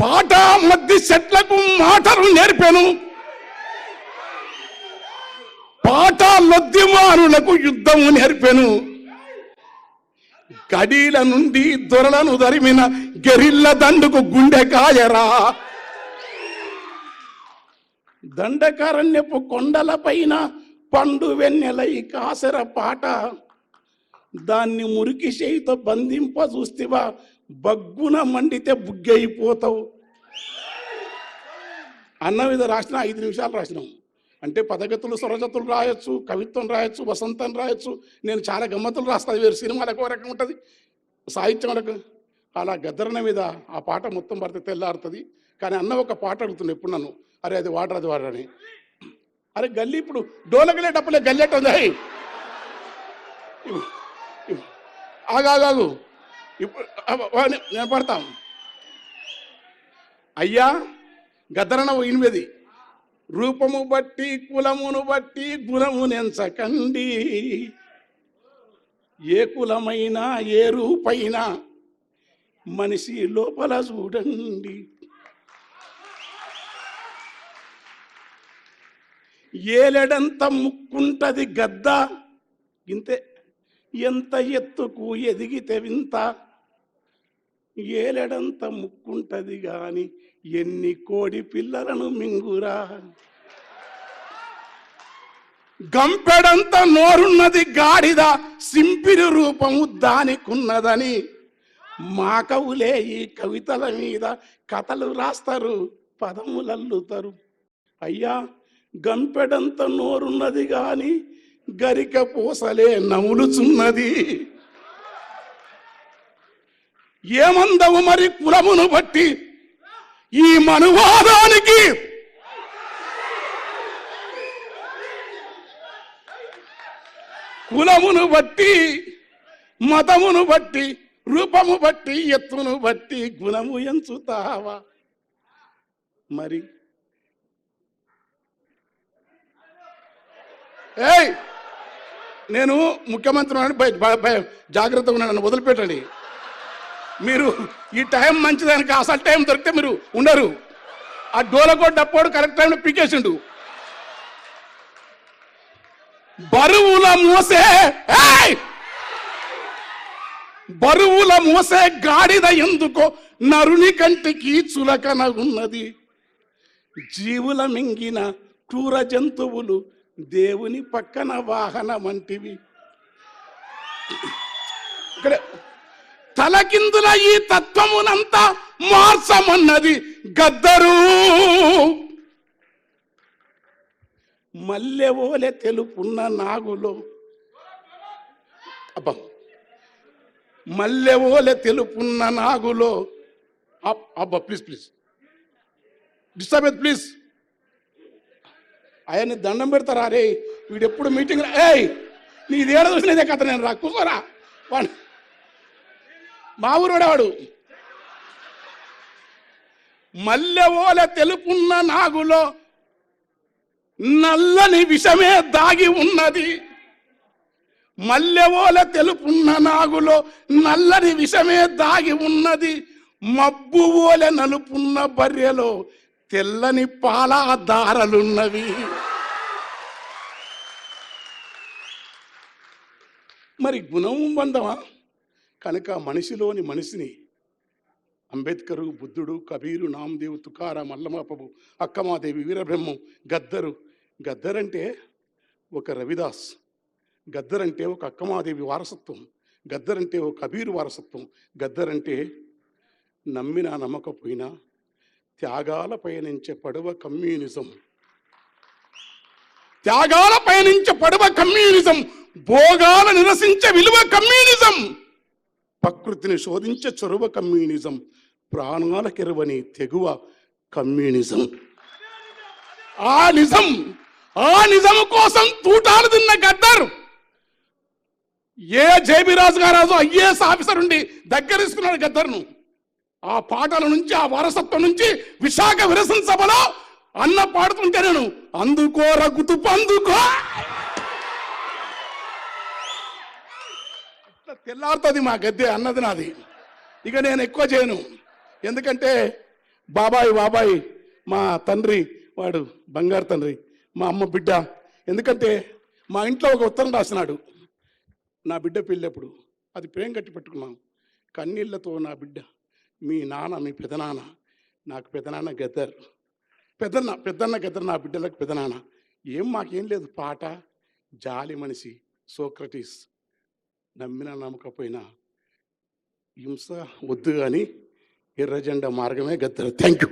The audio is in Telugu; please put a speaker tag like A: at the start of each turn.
A: పాట మధ్య చెట్లకు మాటలు నేర్పెను, పాట లొద్దిమానులకు యుద్ధము నేర్పెను, గడీల నుండి దొరలను దరిమిన గెరిల్ల దండుకు గుండెకాయరా. దండకారణ్యపు కొండల పైన పండు వెన్నెలై కాసర పాట, దాన్ని మురికి చేయితో బంధింప చూస్తేవా బగ్గున మండితే బుగ్గైపోతావు అన్న మీద రాసిన 5 నిమిషాలు రాసినాం. అంటే పదగతులు స్వరజతులు రాయొచ్చు, కవిత్వం రాయొచ్చు, వసంతం రాయొచ్చు. నేను చాలా గమ్మతులు రాస్తాను. వేరు సినిమాలకు ఒక రకం ఉంటుంది, సాహిత్యం రకం. అలా గద్దరన్న మీద ఆ పాట మొత్తం పడితే తెల్లారుతుంది. కానీ అన్న ఒక పాట అడుగుతుంది ఎప్పుడు నన్ను, అరే అది వాడరని. అరే గల్లీ ఇప్పుడు డోలకలే డప్పులే గల్లెట్ ఉంది, ఆగాగు ఇప్పుడు నేను పడతాం. అయ్యా గద్దరన్న 8 రూపము బట్టి కులమును బట్టి గుణమునెంచకండి, ఏ కులమైనా ఏ రూపైనా మనిషి లోపల చూడండి. ఏలెడంత ముక్కుంటది గద్ద ఇంతే, ఎంత ఎత్తుకు ఎదిగితే వింత. ఏలెడంత ముక్కుంటది గాని ఎన్ని కోడి పిల్లలను మింగురా. గంపెడంత నోరున్నది గాడిద, సింపిరి రూపము దానికున్నదని. మా కవులే ఈ కవితల మీద కథలు రాస్తారు, పదములల్లుతారు. అయ్యా గంపెడంత నోరున్నది గాని గరిక పూసలే నములుచున్నది. ఏమందవు మరి కులమును బట్టి ఈ మనువాదానికి? కులమును బట్టి, మతమును బట్టి, రూపము బట్టి, ఎత్తును బట్టి గుణము ఎంచుతావా? మరి నేను ముఖ్యమంత్రి జాగ్రత్తగా ఉన్నాను, నన్ను వదిలిపెట్టండి. మీరు ఈ టైం మంచిదానికి అసలు టైం దొరికితే మీరు ఉండరు. ఆ డోలకోట్ డప్పోడు కరెక్ట్ టైంలో పీకేసిండు. బరువుల మోసే గాడిద ఎందుకో నరుని కంటికి చులకన ఉన్నది. జీవుల మింగిన క్రూర జంతువులు దేవుని పక్కన వాహనం వంటివి. ఇక్కడ తలకిందుల ఈ తత్వమునంతా మార్చమన్నది గద్దరు. మల్లెవోలె తెలుపున్న నాగులో, మల్లెవోలె తెలుపున్న నాగులో. అబ్బా ప్లీజ్ డిస్టర్బ్ ప్లీజ్. ఆయన్ని దండం పెడతారా? రే వీడు ఎప్పుడు మీటింగ్ నీదేడ చూసినదే కథ. నేను రా కూర్చోరా, మా ఊరోడేవాడు. మల్లెవోలె తెలుపున్న నాగులో నల్లని విషమే దాగి ఉన్నది. మల్లెవోలె తెలుపున్న నాగులో నల్లని విషమే దాగి ఉన్నది. మబ్బు ఓలె నలుపున్న బర్రెలో తెల్లని పాల దారలున్నవి. మరి గుణం బంధమా? కనుక మనిషిలోని మనిషిని అంబేద్కరు, బుద్ధుడు, కబీరు, నామదేవు, తుకారాం, అల్లమాపబు, అక్కమాదేవి, వీరబ్రహ్మం, గద్దరంటే ఒక రవిదాస్, గద్దరంటే ఒక అక్కమాదేవి వారసత్వం, గద్దరంటే ఒక కబీరు వారసత్వం, గద్దరంటే నమ్మినా నమ్మకపోయినా త్యాగాల పయనించే పడవ కమ్యూనిజం. త్యాగాల పయనించే పడవ కమ్యూనిజం, భోగాల నిరసించే విలువ కమ్యూనిజం, ప్రకృతిని శోధించే చొరవ కమ్యూనిజం, ప్రాణాల కెరువని తెగువ కమ్యూనిజం. ఆ నిజం కోసం తూటాలు తిన్న గద్దర్ ఏ జేబీరాజు గారు ఐఏఎస్ ఆఫీసర్ ఉండి దగ్గరేసుకున్నాడు గద్దర్ను. ఆ పాటల నుంచి, ఆ వారసత్వం నుంచి విశాఖ విరసన సభలో అన్న పాడుతుంటే నేను అందుకో రగుతు పందుకో తెల్లారుతుంది మా గద్దె అన్నది నాది. ఇక నేను ఎక్కువ చేయను, ఎందుకంటే బాబాయ్ బాబాయ్ మా తండ్రి వాడు బంగారు తండ్రి, మా అమ్మ బిడ్డ. ఎందుకంటే మా ఇంట్లో ఒక ఉత్తరం రాసినాడు నా బిడ్డ పెళ్ళప్పుడు, అది ప్రేమ కట్టి పెట్టుకున్నాం. కన్నీళ్లతో నా బిడ్డ, మీ నాన్న మీ పెదనాన్న, నాకు పెదనాన్న గద్దర్, పెద్దన్న గద్దర్, నా బిడ్డలకు పెదనాన్న. ఏం మాకేం లేదు, పాట జాలి మనిషి సోక్రటీస్, నమ్మినా నమ్మకపోయినా హింస వద్దు కానీ ఎర్రజెండా మార్గమే గద్దర్. Thank you.